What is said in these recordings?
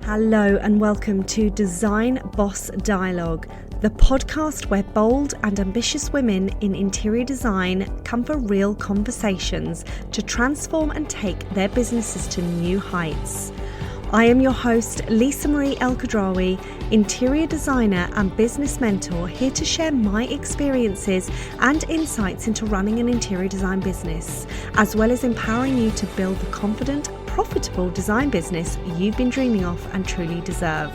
Hello and welcome to Design Boss Dialogue, the podcast where bold and ambitious women in interior design come for real conversations to transform and take their businesses to new heights. I am your host, Lisa Marie Elkhadraoui, interior designer and business mentor, here to share my experiences and insights into running an interior design business, as well as empowering you to build the confident, profitable design business you've been dreaming of and truly deserve.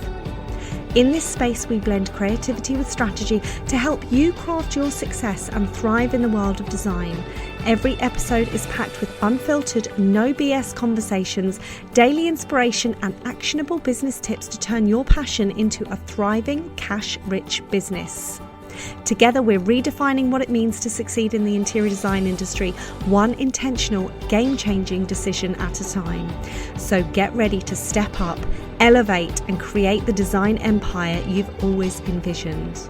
In this space, we blend creativity with strategy to help you craft your success and thrive in the world of design. Every episode is packed with unfiltered, no BS conversations, daily inspiration, and actionable business tips to turn your passion into a thriving, cash-rich business. Together, we're redefining what it means to succeed in the interior design industry, one intentional, game-changing decision at a time. So get ready to step up, elevate, and create the design empire you've always envisioned.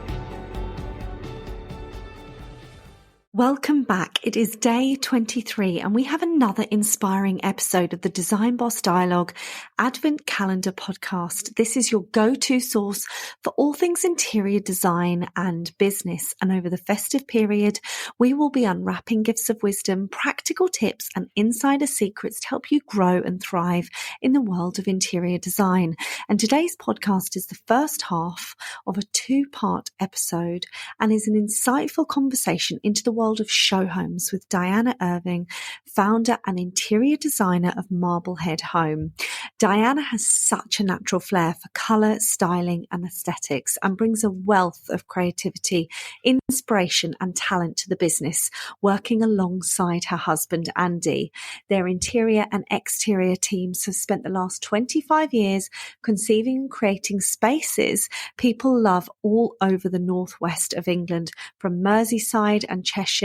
Welcome back. It is day 23 and we have another inspiring episode of the Design Boss Dialogue Advent Calendar podcast. This is your go-to source for all things interior design and business. And over the festive period, we will be unwrapping gifts of wisdom, practical tips and insider secrets to help you grow and thrive in the world of interior design. And today's podcast is the first half of a two-part episode and is an insightful conversation into the world of show homes with Diana Irving, founder and interior designer of Marblehead Home. Diana has such a natural flair for colour, styling and aesthetics and brings a wealth of creativity, inspiration and talent to the business, working alongside her husband Andy. Their interior and exterior teams have spent the last 25 years conceiving and creating spaces people love all over the northwest of England, from Merseyside and Cheshire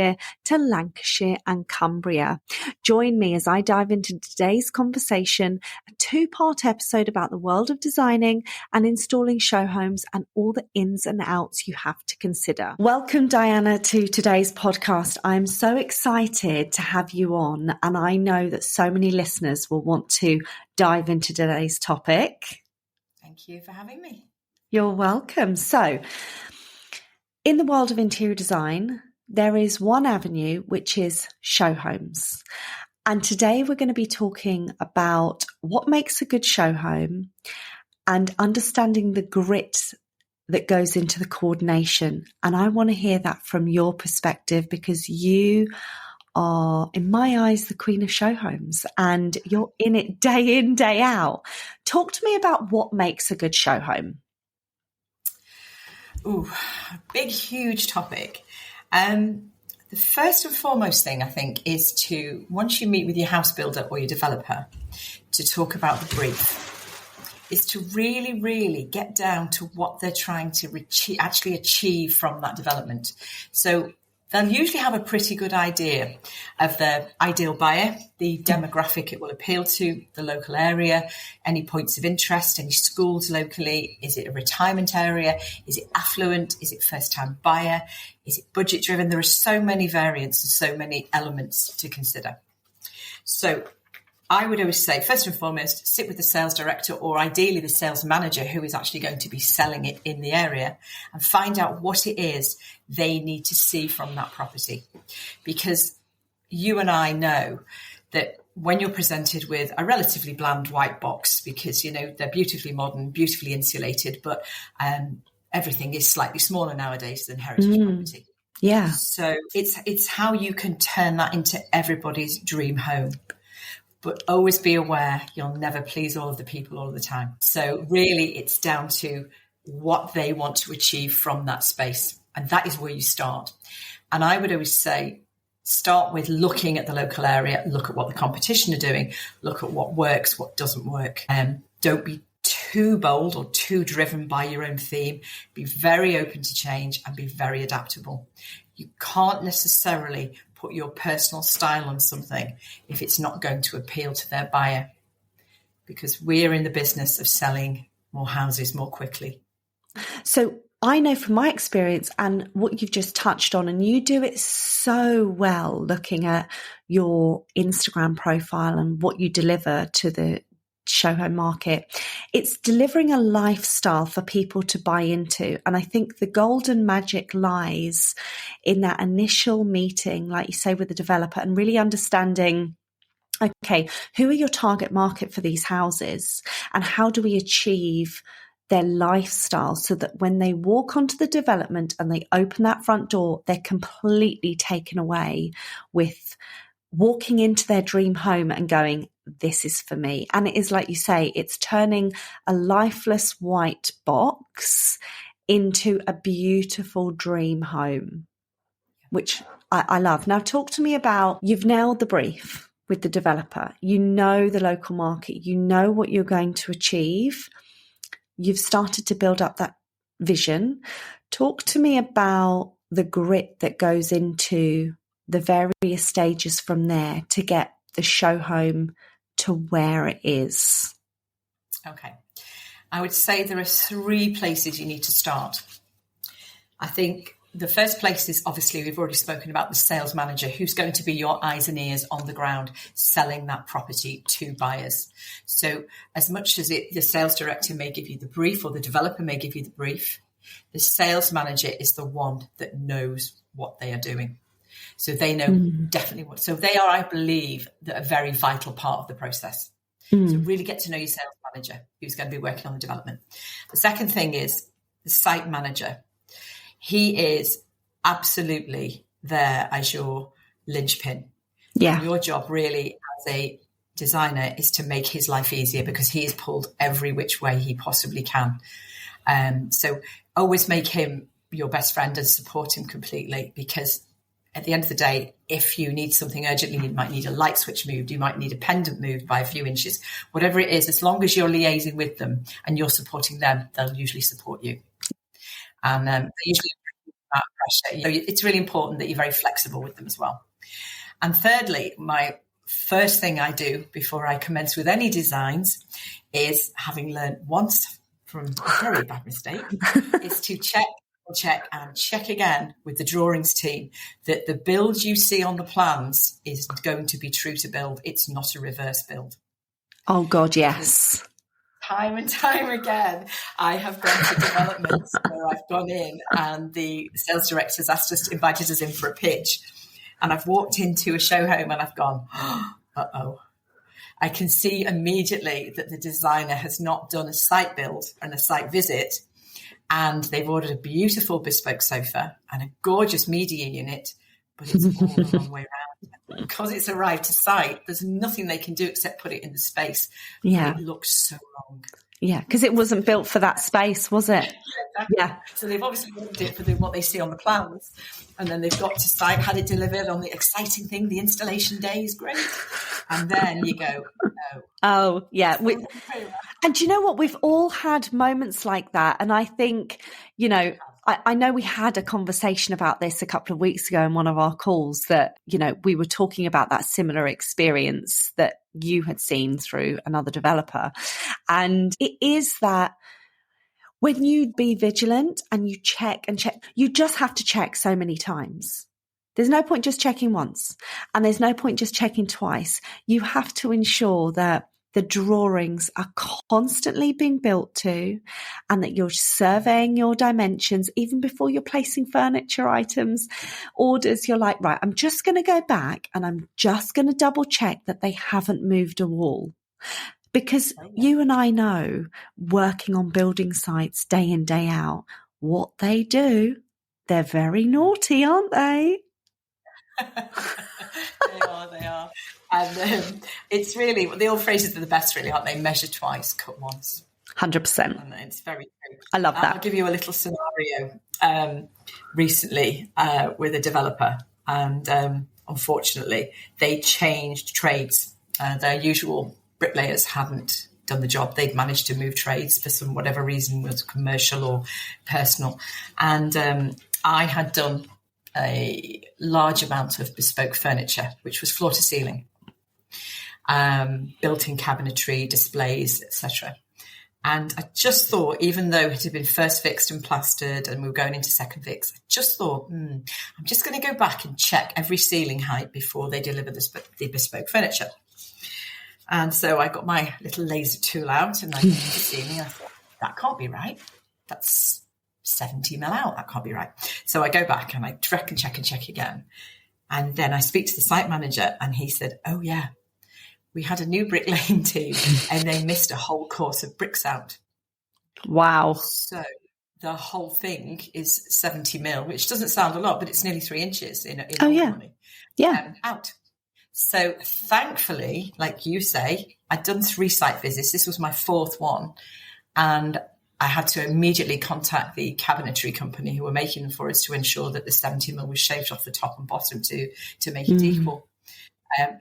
to Lancashire and Cumbria. Join me as I dive into today's conversation, a two-part episode about the world of designing and installing show homes and all the ins and outs you have to consider. Welcome, Diana, to today's podcast. I'm so excited to have you on, and I know that so many listeners will want to dive into today's topic. Thank you for having me. You're welcome. So, in the world of interior design, there is one avenue, which is show homes. And today we're going to be talking about what makes a good show home and understanding the grit that goes into the coordination. And I want to hear that from your perspective, because you are, in my eyes, the queen of show homes and you're in it day in, day out. Talk to me about what makes a good show home. Ooh, big, huge topic. The first and foremost thing I think is to, once you meet with your house builder or your developer, to talk about the brief, is to really, really get down to what they're trying to actually achieve from that development. So they'll usually have a pretty good idea of the ideal buyer, the demographic it will appeal to, the local area, any points of interest, any schools locally. Is it a retirement area? Is it affluent? Is it first-time buyer? Is it budget-driven? There are so many variants and so many elements to consider. So I would always say, first and foremost, sit with the sales director or ideally the sales manager who is actually going to be selling it in the area and find out what it is they need to see from that property. Because you and I know that when you're presented with a relatively bland white box, because, you know, they're beautifully modern, beautifully insulated, but everything is slightly smaller nowadays than heritage property. Yeah. So it's how you can turn that into everybody's dream home. But always be aware you'll never please all of the people all the time. So really it's down to what they want to achieve from that space. And that is where you start. And I would always say, start with looking at the local area, look at what the competition are doing, look at what works, what doesn't work. Don't be too bold or too driven by your own theme. Be very open to change and be very adaptable. You can't necessarily put your personal style on something if it's not going to appeal to their buyer, because we're in the business of selling more houses more quickly. So I know from my experience and what you've just touched on, and you do it so well looking at your Instagram profile and what you deliver to the show home market. It's delivering a lifestyle for people to buy into. And I think the golden magic lies in that initial meeting, like you say, with the developer, and really understanding, okay, who are your target market for these houses and how do we achieve their lifestyle so that when they walk onto the development and they open that front door, they're completely taken away with walking into their dream home and going, this is for me. And it is, like you say, it's turning a lifeless white box into a beautiful dream home, which I love. Now, talk to me about, you've nailed the brief with the developer. You know the local market. You know what you're going to achieve. You've started to build up that vision. Talk to me about the grit that goes into the various stages from there to get the show home to where it is. Okay. I would say there are 3 places you need to start. I think the first place is, obviously, we've already spoken about the sales manager, who's going to be your eyes and ears on the ground selling that property to buyers. So as much as the sales director may give you the brief, or the developer may give you the brief, the sales manager is the one that knows what they are doing. So they know definitely what. So they are, I believe, a very vital part of the process. So really get to know your sales manager who's going to be working on the development. The second thing is the site manager. He is absolutely there as your linchpin. Yeah. And your job really as a designer is to make his life easier, because he is pulled every which way he possibly can. So always make him your best friend and support him completely, because at the end of the day, if you need something urgently, you might need a light switch moved, you might need a pendant moved by a few inches, whatever it is, as long as you're liaising with them and you're supporting them, they'll usually support you. And they usually that pressure. So it's really important that you're very flexible with them as well. And thirdly, my first thing I do before I commence with any designs is, having learned once from a very bad mistake, is to check again with the drawings team that the build you see on the plans is going to be true to build. It's not a reverse build. Oh God, yes. Time and time again, I have gone to developments where I've gone in and the sales director's invited us in for a pitch. And I've walked into a show home and I've gone, uh-oh. I can see immediately that the designer has not done a site build and a site visit. And they've ordered a beautiful bespoke sofa and a gorgeous media unit, but it's all the wrong way around. Because it's arrived to site, there's nothing they can do except put it in the space. Yeah. It looks so wrong. Yeah, because it wasn't built for that space, was it? Exactly. Yeah. So they've obviously ordered it for what they see on the plans. And then they've got to site, had it delivered on the exciting thing, the installation day is great. And then you go, no. Oh, yeah. And do you know what? We've all had moments like that. And I think, you know, I know we had a conversation about this a couple of weeks ago in one of our calls that, you know, we were talking about that similar experience that you had seen through another developer. And it is that when you be vigilant and you check, you just have to check so many times. There's no point just checking once, and there's no point just checking twice. You have to ensure that the drawings are constantly being built to, and that you're surveying your dimensions even before you're placing furniture items, orders. You're like, right, I'm just going to go back and I'm just going to double check that they haven't moved a wall. Because you and I know, working on building sites day in, day out, what they do, they're very naughty, aren't they? They are. And it's really, the old phrases are the best, really, aren't they? Measure twice, cut once. 100%. And it's very true. I love that. I'll give you a little scenario recently with a developer. And unfortunately, they changed trades. Their usual bricklayers hadn't done the job. They'd managed to move trades for some whatever reason, was commercial or personal. And I had done a large amount of bespoke furniture, which was floor to ceiling, built-in cabinetry, displays, etc. And I just thought, even though it had been first fixed and plastered and we were going into second fix, I just thought, I'm just going to go back and check every ceiling height before they deliver the bespoke furniture. And so I got my little laser tool out and I looked at the ceiling. I thought, that can't be right. That's 70 mil out. That can't be right. So I go back and I check and check again. And then I speak to the site manager and he said, oh yeah, we had a new bricklaying team and they missed a whole course of bricks out. Wow. So the whole thing is 70 mil, which doesn't sound a lot, but it's nearly 3 inches in money. Yeah. Out. So thankfully, like you say, I'd done 3 site visits. This was my 4th one. And I had to immediately contact the cabinetry company who were making them for us to ensure that the 70 mil was shaved off the top and bottom to make it equal.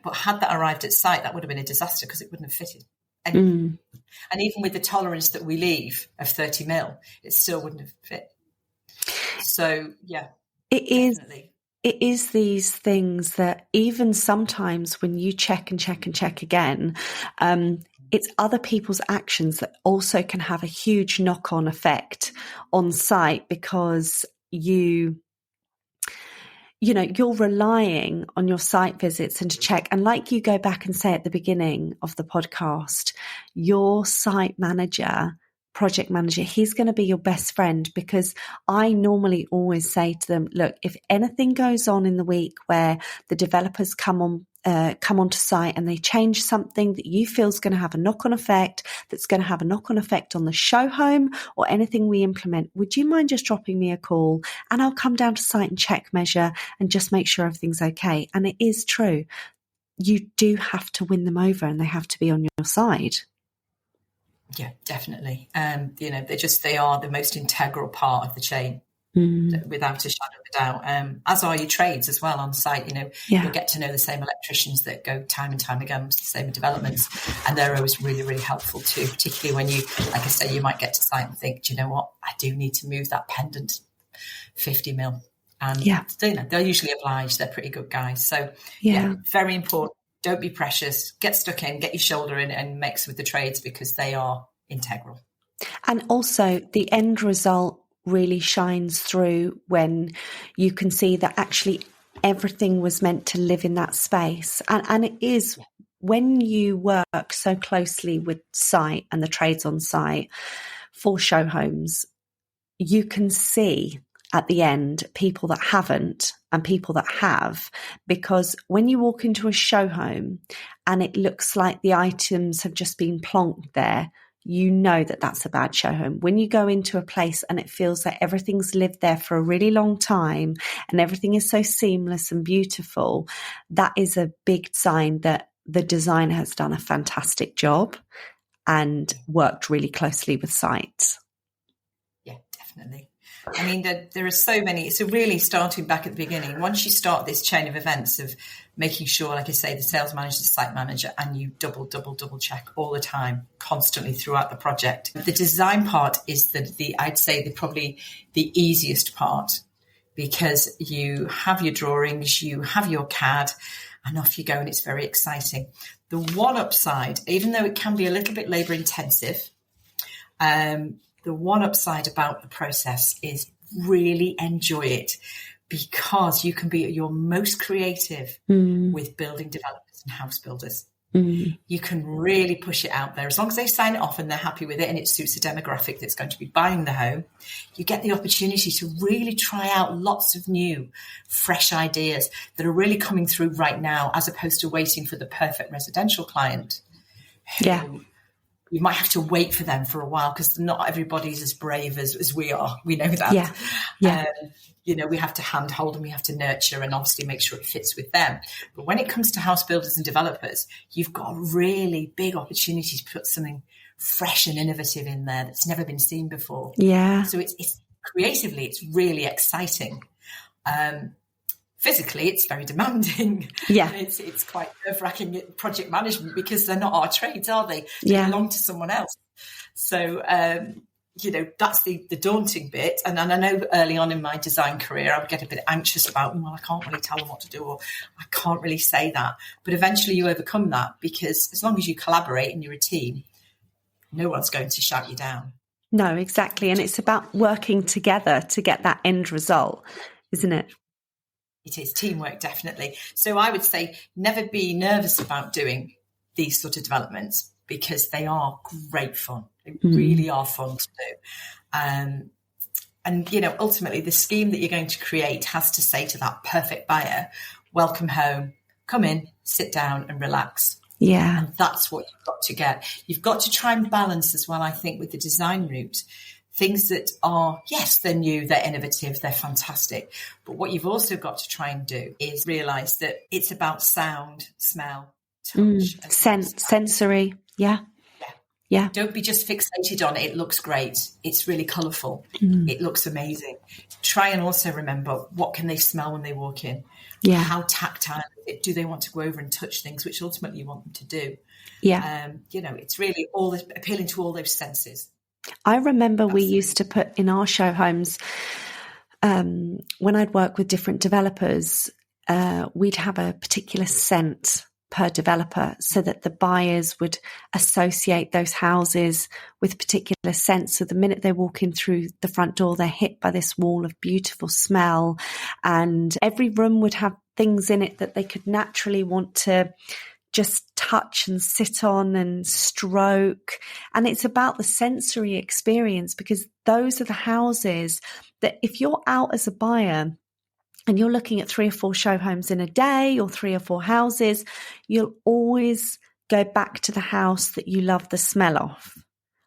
But had that arrived at site, that would have been a disaster because it wouldn't have fitted. And even with the tolerance that we leave of 30 mil, it still wouldn't have fit. So, yeah, definitely. It is these things that even sometimes when you check and check again, it's other people's actions that also can have a huge knock-on effect on site because you're relying on your site visits and to check. And like you go back and say at the beginning of the podcast, your site manager, project manager, he's going to be your best friend, because I normally always say to them, look, if anything goes on in the week where the developers come onto site and they change something that you feel is going to have a knock-on effect, that's going to have a knock-on effect on the show home or anything we implement, would you mind just dropping me a call and I'll come down to site and check measure and just make sure everything's okay. And it is true. You do have to win them over and they have to be on your side. Yeah, definitely. They are the most integral part of the chain, without a shadow of a doubt. As are your trades as well on site. You'll get to know the same electricians that go time and time again to the same developments, and they're always really, really helpful too. Particularly when you, like I say, you might get to site and think, do you know what? I do need to move that pendant 50 mil, and they're usually obliged. They're pretty good guys. So very important. Don't be precious. Get stuck in, get your shoulder in and mix with the trades because they are integral. And also the end result really shines through when you can see that actually everything was meant to live in that space. And it is when you work so closely with site and the trades on site for show homes, you can see at the end people that haven't and people that have, because when you walk into a show home and it looks like the items have just been plonked there, you know that that's a bad show home. When you go into a place and it feels like everything's lived there for a really long time and everything is so seamless and beautiful, that is a big sign that the designer has done a fantastic job and worked really closely with sites. Yeah, definitely. I mean, there are so many. So really starting back at the beginning, once you start this chain of events of making sure, like I say, the sales manager, the site manager, and you double check all the time, constantly throughout the project. The design part is I'd say probably the easiest part, because you have your drawings, you have your CAD, and off you go, and it's very exciting. The one upside, even though it can be a little bit labour intensive, the one upside about the process is really enjoy it, because you can be at your most creative with building developers and house builders. You can really push it out there. As long as they sign it off and they're happy with it and it suits the demographic that's going to be buying the home, you get the opportunity to really try out lots of new, fresh ideas that are really coming through right now, as opposed to waiting for the perfect residential client. You might have to wait for them for a while because not everybody's as brave as we are. We know that. We have to handhold and we have to nurture and obviously make sure it fits with them. But when it comes to house builders and developers, you've got a really big opportunity to put something fresh and innovative in there that's never been seen before. Yeah. So it's creatively, it's really exciting. Physically, it's very demanding. Yeah. It's quite nerve-wracking project management because they're not our trades, are they? They belong to someone else. So, that's the daunting bit. And I know early on in my design career, I would get a bit anxious about, I can't really tell them what to do, or I can't really say that. But eventually you overcome that, because as long as you collaborate and you're a team, no one's going to shout you down. No, exactly. And it's about working together to get that end result, isn't it? It is teamwork, definitely. So I would say never be nervous about doing these sort of developments because they are great fun. They really are fun to do. And, ultimately the scheme that you're going to create has to say to that perfect buyer, welcome home, come in, sit down and relax. Yeah. And that's what you've got to get. You've got to try and balance as well, I think, with the design route. Things that are, yes, they're new, they're innovative, they're fantastic. But what you've also got to try and do is realise that it's about sound, smell, touch. Sensory. Yeah. Yeah. Don't be just fixated on it looks great. It's really colourful. It looks amazing. Try and also remember, what can they smell when they walk in? Yeah. How tactile do they want to go over and touch things, which ultimately you want them to do? Yeah. It's really all appealing to all those senses. I remember we used to put in our show homes, when I'd work with different developers, we'd have a particular scent per developer so that the buyers would associate those houses with particular scents. So the minute they walk in through the front door, they're hit by this wall of beautiful smell, and every room would have things in it that they could naturally want to just touch and sit on and stroke. And it's about the sensory experience, because those are the houses that if you're out as a buyer and you're looking at 3 or 4 show homes in a day or 3 or 4 houses, you'll always go back to the house that you love the smell of.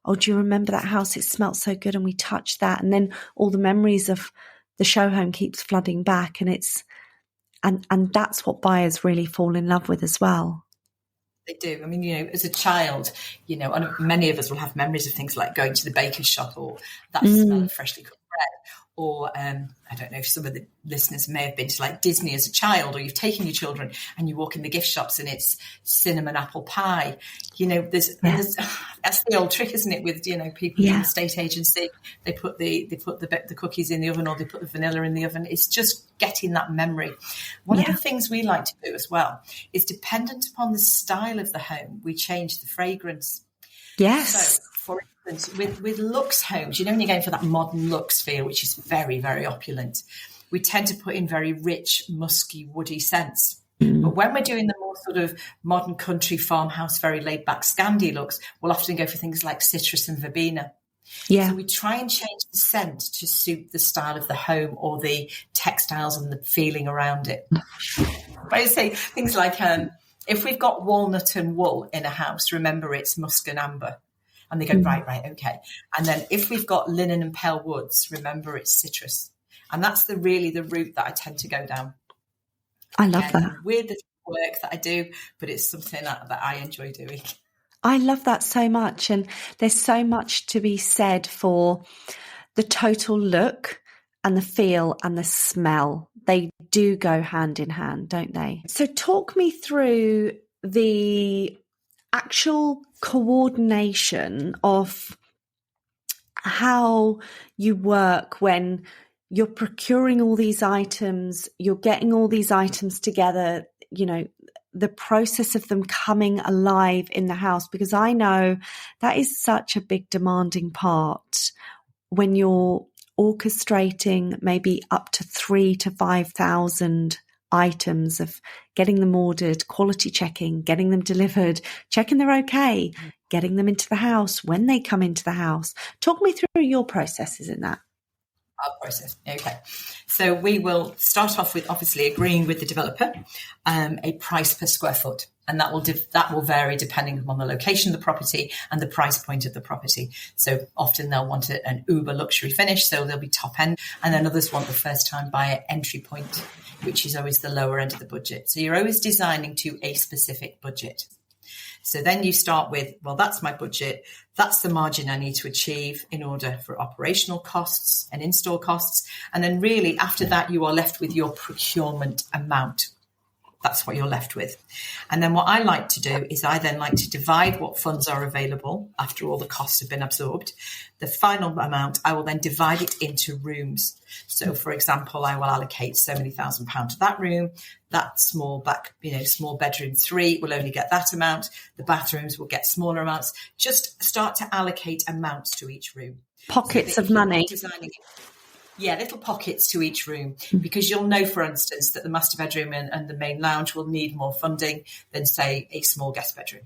Oh, do you remember that house? It smelt so good and we touched that. And then all the memories of the show home keeps flooding back. And and that's what buyers really fall in love with as well. They do. I mean, as a child, and many of us will have memories of things like going to the baker's shop, or that smell of freshly cooked bread. Or I don't know if some of the listeners may have been to like Disney as a child, or you've taken your children and you walk in the gift shops and it's cinnamon apple pie. There's that's the old trick, isn't it? With people in the estate agency, they put the cookies in the oven, or they put the vanilla in the oven. It's just getting that memory. One of the things we like to do as well is, dependent upon the style of the home, we change the fragrance. Yes. So, for instance, with Lux homes, when you're going for that modern Lux feel, which is very, very opulent, we tend to put in very rich, musky, woody scents. But when we're doing the more sort of modern country farmhouse, very laid back Scandi looks, we'll often go for things like citrus and verbena. Yeah. So we try and change the scent to suit the style of the home or the textiles and the feeling around it. But I say things like, if we've got walnut and wool in a house, remember it's musk and amber. And they go, right, okay. And then if we've got linen and pale woods, remember it's citrus. And that's really the route that I tend to go down. I love that. Weird the work that I do, but it's something that I enjoy doing. I love that so much. And there's so much to be said for the total look and the feel and the smell. They do go hand in hand, don't they? So talk me through the actual coordination of how you work when you're procuring all these items, you're getting all these items together, the process of them coming alive in the house, because I know that is such a big demanding part when you're orchestrating maybe up to 3,000 to 5,000 items, of getting them ordered, quality checking, getting them delivered, checking they're okay, getting them into the house when they come into the house. Talk me through your processes in that. Our process. Okay. So we will start off with obviously agreeing with the developer a price per square foot. And that will vary depending upon the location of the property and the price point of the property. So often they'll want an uber luxury finish, so they'll be top end. And then others want the first time buyer entry point, which is always the lower end of the budget. So you're always designing to a specific budget. So then you start with, well, that's my budget. That's the margin I need to achieve in order for operational costs and install costs. And then really after that, you are left with your procurement amount. That's what you're left with. And then what I like to do is I then like to divide what funds are available after all the costs have been absorbed. The final amount, I will then divide it into rooms. So, for example, I will allocate so many £1,000 to that room. That small bedroom 3 will only get that amount. The bathrooms will get smaller amounts. Just start to allocate amounts to each room. Pockets of money. Yeah, little pockets to each room, because you'll know, for instance, that the master bedroom and the main lounge will need more funding than, say, a small guest bedroom.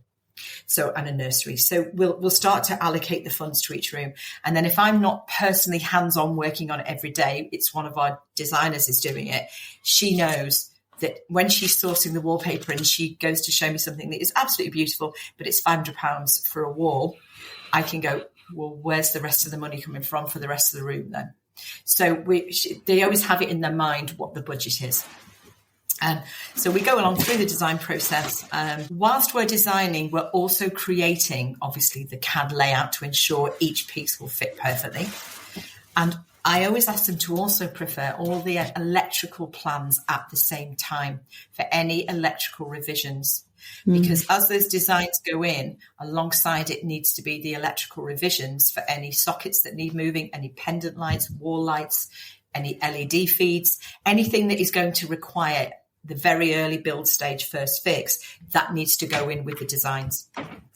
So, and a nursery. So we'll start to allocate the funds to each room. And then if I'm not personally hands-on working on it every day, it's one of our designers is doing it. She knows that when she's sourcing the wallpaper and she goes to show me something that is absolutely beautiful, but it's £500 for a wall, I can go, well, where's the rest of the money coming from for the rest of the room then? So they always have it in their mind what the budget is. So we go along through the design process. Whilst we're designing, we're also creating, obviously, the CAD layout to ensure each piece will fit perfectly. And I always ask them to also prepare all the electrical plans at the same time for any electrical revisions. Because as those designs go in, alongside it needs to be the electrical revisions for any sockets that need moving, any pendant lights, wall lights, any LED feeds, anything that is going to require the very early build stage first fix, that needs to go in with the designs.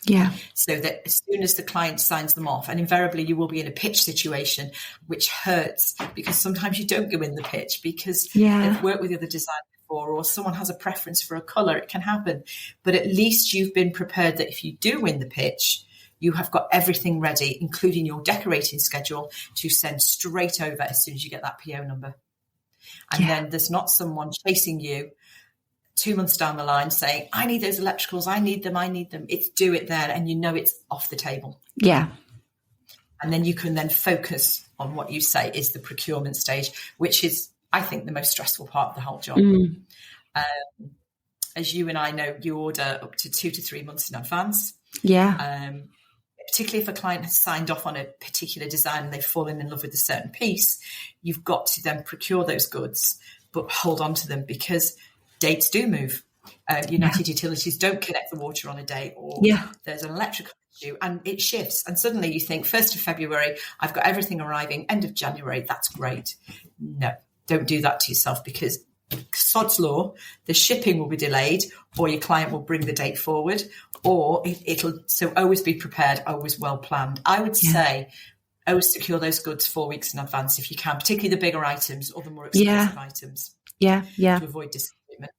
Yeah. So that as soon as the client signs them off, and invariably you will be in a pitch situation, which hurts because sometimes you don't go in the pitch because they've worked with the other designer before, or someone has a preference for a colour. It can happen. But at least you've been prepared that if you do win the pitch, you have got everything ready, including your decorating schedule, to send straight over as soon as you get that PO number. And then there's not someone chasing you 2 months down the line saying, I need those electricals, I need them. It's do it there. And you know it's off the table. Yeah. And then you can then focus on what you say is the procurement stage, which is, I think, the most stressful part of the whole job. As you and I know, you order up to 2 to 3 months in advance. Yeah. Particularly if a client has signed off on a particular design and they've fallen in love with a certain piece, you've got to then procure those goods, but hold on to them because dates do move. United Utilities don't connect the water on a day, or there's an electrical issue and it shifts. And suddenly you think 1st of February, I've got everything arriving, end of January, that's great. No, don't do that to yourself because sod's law, the shipping will be delayed, or your client will bring the date forward, or it'll. So always be prepared, always well planned. I would say always secure those goods 4 weeks in advance if you can, particularly the bigger items or the more expensive items. To avoid disappointment.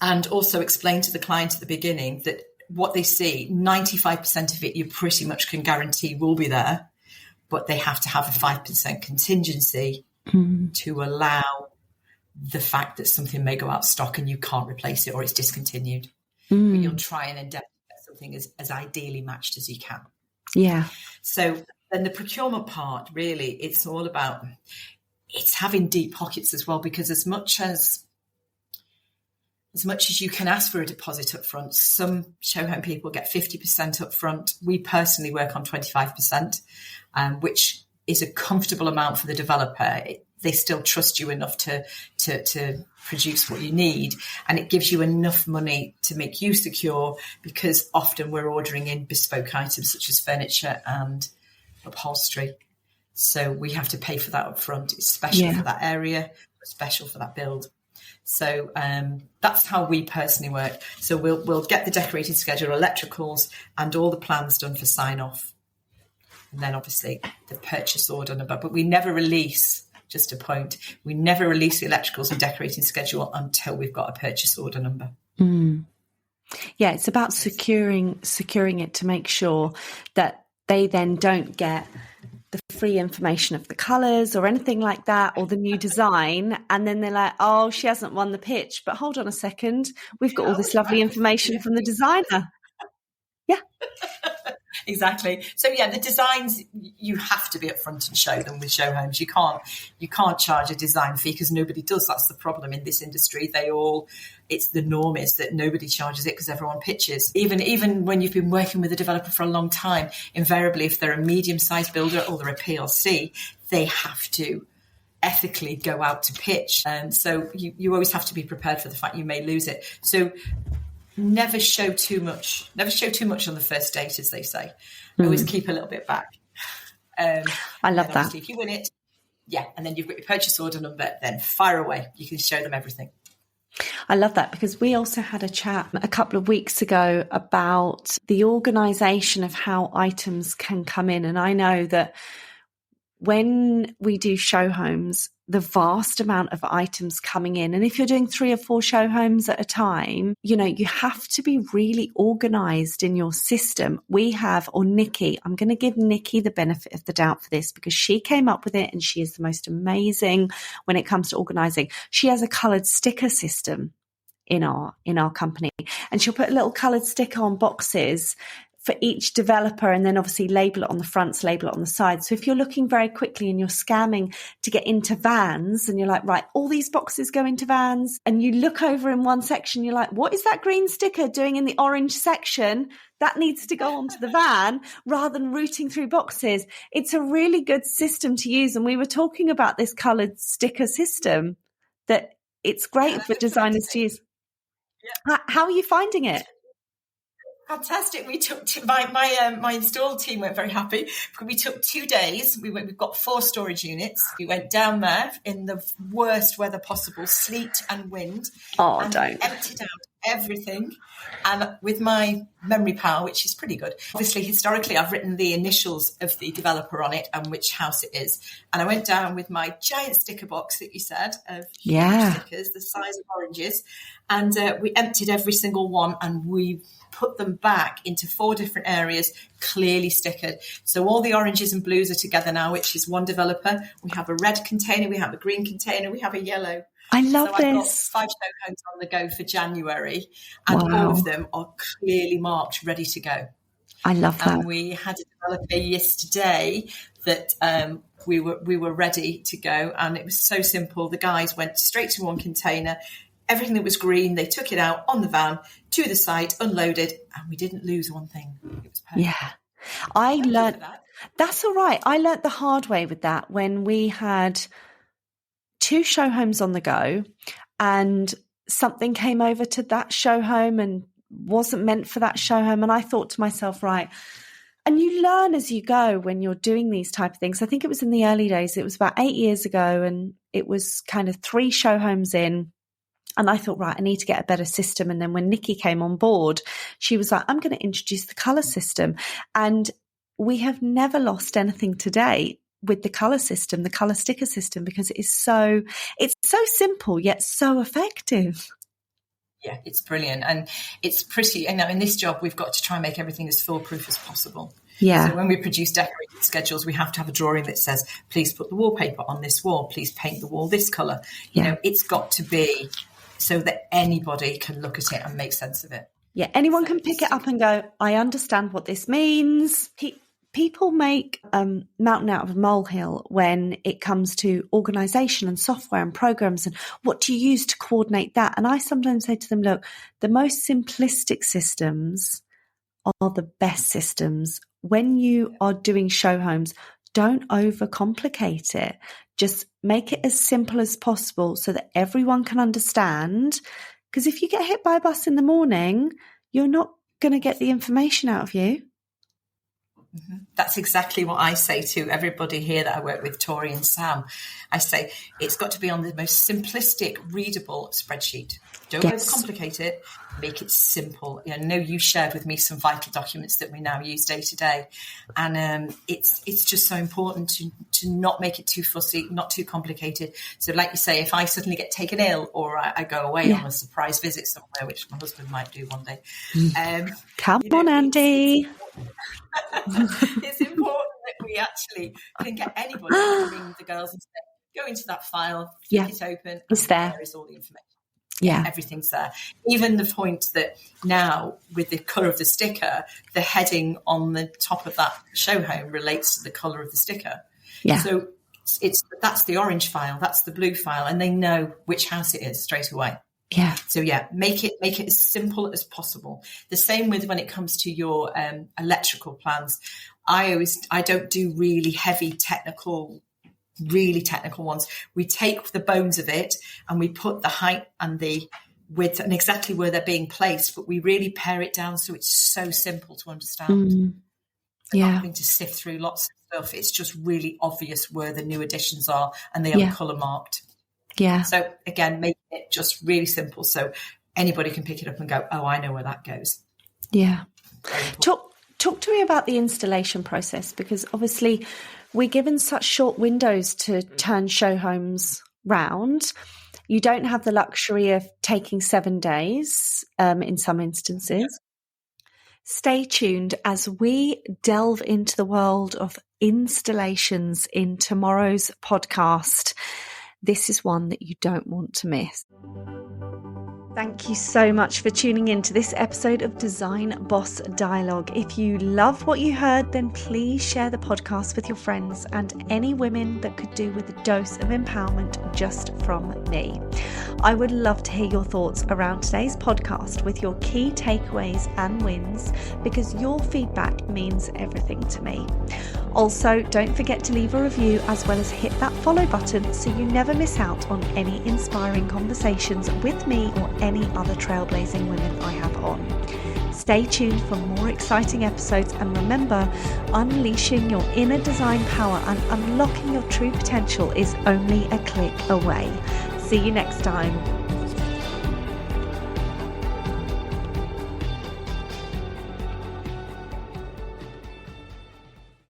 And also explain to the client at the beginning that what they see, 95% of it you pretty much can guarantee will be there, but they have to have a 5% contingency to allow the fact that something may go out of stock and you can't replace it or it's discontinued. But you'll try and endeavour to get something as ideally matched as you can. Yeah. So then the procurement part, really, it's all about, it's having deep pockets as well, because as much as you can ask for a deposit up front, some show home people get 50% up front. We personally work on 25%, which is a comfortable amount for the developer. They still trust you enough to produce what you need. And it gives you enough money to make you secure, because often we're ordering in bespoke items such as furniture and upholstery. So we have to pay for that up front. It's special for that area, special for that build. So that's how we personally work. So we'll get the decorating schedule, electricals, and all the plans done for sign off. And then obviously the purchase order number. But we never release, just a point, we never release the electricals and decorating schedule until we've got a purchase order number. Yeah, it's about securing it to make sure that they then don't get the free information of the colours or anything like that, or the new design, and then they're like, oh, she hasn't won the pitch, but hold on a second, we've got all this lovely information from the designer. Yeah. Exactly. So the designs, you have to be upfront and show them with show homes. You can't charge a design fee, because nobody does. That's the problem in this industry. It's the norm is that nobody charges it because everyone pitches. Even when you've been working with a developer for a long time, invariably if they're a medium-sized builder or they're a PLC, they have to ethically go out to pitch. And so you always have to be prepared for the fact you may lose it. So never show too much on the first date, as they say. Always keep a little bit back. I love that. If you win it, and then you've got your purchase order number, then fire away. You can show them everything. I love that, because we also had a chat a couple of weeks ago about the organisation of how items can come in. And I know that when we do show homes, the vast amount of items coming in. And if you're doing 3 or 4 show homes at a time, you have to be really organized in your system. Nikki, I'm going to give Nikki the benefit of the doubt for this because she came up with it and she is the most amazing when it comes to organizing. She has a colored sticker system in our company, and she'll put a little colored sticker on boxes for each developer, and then obviously label it on the fronts, label it on the sides. So if you're looking very quickly and you're scamming to get into vans and you're like, right, all these boxes go into vans, and you look over in one section, you're like, what is that green sticker doing in the orange section? That needs to go onto the van rather than routing through boxes. It's a really good system to use. And we were talking about this colored sticker system that it's great for designers to use. Yeah. How are you finding it? Fantastic. We took my install team weren't very happy. We took 2 days. We've got 4 storage units. We went down there in the worst weather possible, sleet and wind. Oh, don't. Emptied out everything. And with my memory power, which is pretty good. Obviously, historically, I've written the initials of the developer on it and which house it is. And I went down with my giant sticker box that you said of huge stickers, the size of oranges. And we emptied every single one, and we put them back into 4 different areas, clearly stickered. So all the oranges and blues are together now, which is one developer. We have a red container, we have a green container, we have a yellow. I love this. I've got 5 show homes on the go for January, and all of them are clearly marked, ready to go. I love that. And we had a developer yesterday that we were ready to go, and it was so simple. The guys went straight to one container. Everything that was green, they took it out on the van to the site, unloaded, and we didn't lose one thing. It was perfect. Yeah. I learned that's all right. I learned the hard way with that when we had 2 show homes on the go and something came over to that show home and wasn't meant for that show home. And I thought to myself, right, and you learn as you go when you're doing these type of things. I think it was in the early days. It was about 8 years ago, and it was kind of 3 show homes in. And I thought, right, I need to get a better system. And then when Nikki came on board, she was like, I'm going to introduce the colour system. And we have never lost anything to date with the colour system, the colour sticker system, because it's so simple, yet so effective. Yeah, it's brilliant. And it's pretty, and in this job, we've got to try and make everything as foolproof as possible. Yeah. So when we produce decorated schedules, we have to have a drawing that says, please put the wallpaper on this wall, please paint the wall this colour. Yeah. It's got to be so that anybody can look at it and make sense of it. Yeah, anyone can pick it up and go, I understand what this means. People make mountain out of a molehill when it comes to organisation and software and programs and what do you use to coordinate that. And I sometimes say to them, look, the most simplistic systems are the best systems. When you are doing show homes, don't overcomplicate it. Just make it as simple as possible so that everyone can understand. Because if you get hit by a bus in the morning, you're not going to get the information out of you. Mm-hmm. That's exactly what I say to everybody here that I work with, Tori and Sam. I say it's got to be on the most simplistic, readable spreadsheet. Don't overcomplicate it. Make it simple. I know you shared with me some vital documents that we now use day to day, and it's just so important to not make it too fussy, not too complicated. So, like you say, if I suddenly get taken ill or I go away on a surprise visit somewhere, which my husband might do one day, come on, Andy. It's important that we actually can get anybody to ring the girls and say, go into that file, flick it open, it's there. There is all the information. Yeah, everything's there. Even the point that now with the colour of the sticker, the heading on the top of that show home relates to the colour of the sticker. Yeah. So that's the orange file, that's the blue file, and they know which house it is straight away. Yeah. So make it as simple as possible. The same with when it comes to your electrical plans. I don't do really technical ones. We take the bones of it and we put the height and the width and exactly where they're being placed, but we really pare it down so it's so simple to understand. Not having to sift through lots of stuff. It's just really obvious where the new additions are and they are colour marked. Yeah. So again, make it just really simple so anybody can pick it up and go, oh, I know where that goes. Yeah. Talk to me about the installation process, because obviously We're given such short windows to turn show homes round. You don't have the luxury of taking 7 days in some instances. Stay tuned as we delve into the world of installations in tomorrow's podcast. This is one that you don't want to miss. Thank you so much for tuning in to this episode of Design Boss Dialogue. If you love what you heard, then please share the podcast with your friends and any women that could do with a dose of empowerment just from me. I would love to hear your thoughts around today's podcast with your key takeaways and wins, because your feedback means everything to me. Also, don't forget to leave a review as well as hit that follow button so you never miss out on any inspiring conversations with me or any other trailblazing women I have on. Stay tuned for more exciting episodes, and remember, unleashing your inner design power and unlocking your true potential is only a click away. See you next time.